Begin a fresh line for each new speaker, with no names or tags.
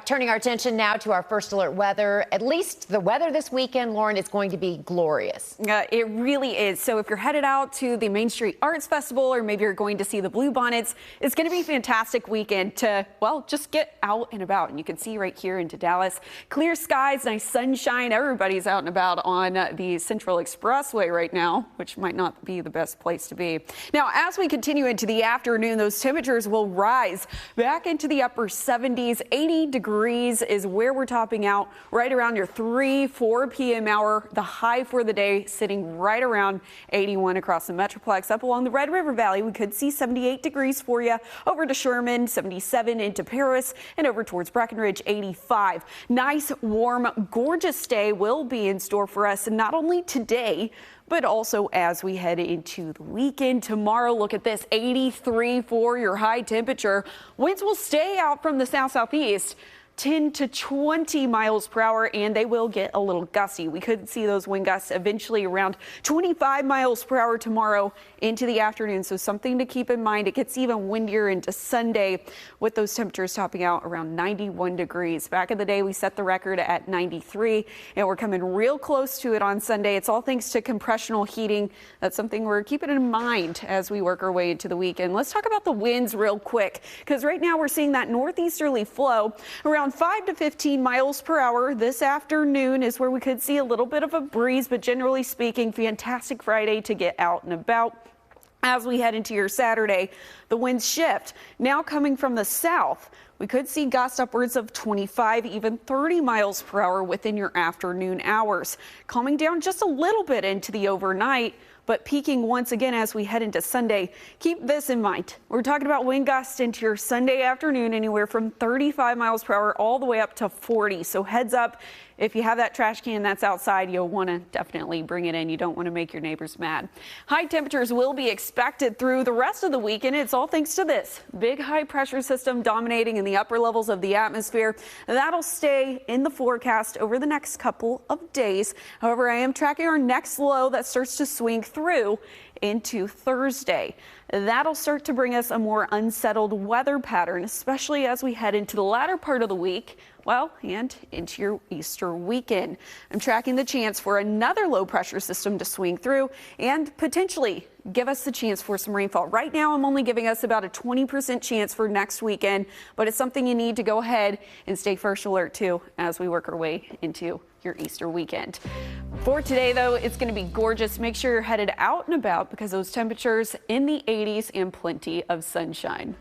Turning our attention now to our first alert weather. At least the weather this weekend, Lauren, is going to be glorious.
It really is. So if you're headed out to the Main Street Arts Festival, or maybe you're going to see the Bluebonnets, it's going to be a fantastic weekend to, well, just get out and about. And you can see right here into Dallas, clear skies, nice sunshine. Everybody's out and about on the Central Expressway right now, which might not be the best place to be. Now, as we continue into the afternoon, those temperatures will rise back into the upper 70s. 80 degrees is where we're topping out right around your 4 p.m. hour. The high for the day sitting right around 81 across the Metroplex. Up along the Red River Valley, we could see 78 degrees for you. Over to Sherman, 77 into Paris, and over towards Breckenridge, 85. Nice, warm, gorgeous day will be in store for us, and not only today, but also as we head into the weekend. Tomorrow, look at this, 83 for your high temperature. Winds will stay out from the south-southeast. 10 to 20 miles per hour, and they will get a little gusty. We could see those wind gusts eventually around 25 miles per hour tomorrow into the afternoon. So something to keep in mind. It gets even windier into Sunday with those temperatures topping out around 91 degrees. Back in the day, we set the record at 93, and we're coming real close to it on Sunday. It's all thanks to compressional heating. That's something we're keeping in mind as we work our way into the weekend. Let's talk about the winds real quick, because right now we're seeing that northeasterly flow around 5 to 15 miles per hour. This afternoon is where we could see a little bit of a breeze, but generally speaking, fantastic Friday to get out and about. As we head into your Saturday, the winds shift. Now coming from the south, we could see gusts upwards of 25, even 30 miles per hour within your afternoon hours. Calming down just a little bit into the overnight, but peaking once again as we head into Sunday. Keep this in mind. We're talking about wind gusts into your Sunday afternoon, anywhere from 35 miles per hour all the way up to 40. So heads up, if you have that trash can that's outside, you'll want to definitely bring it in. You don't want to make your neighbors mad. High temperatures will be expected through the rest of the weekend. It's all thanks to this big high pressure system dominating in the upper levels of the atmosphere. That'll stay in the forecast over the next couple of days. However, I am tracking our next low that starts to swing through into Thursday. That'll start to bring us a more unsettled weather pattern, especially as we head into the latter part of the week, well, and into your Easter weekend. I'm tracking the chance for another low pressure system to swing through and potentially give us the chance for some rainfall. Right now, I'm only giving us about a 20% chance for next weekend, but it's something you need to go ahead and stay first alert to as we work our way into your Easter weekend. For today, though, it's going to be gorgeous. Make sure you're headed out and about because those temperatures in the 80s and plenty of sunshine.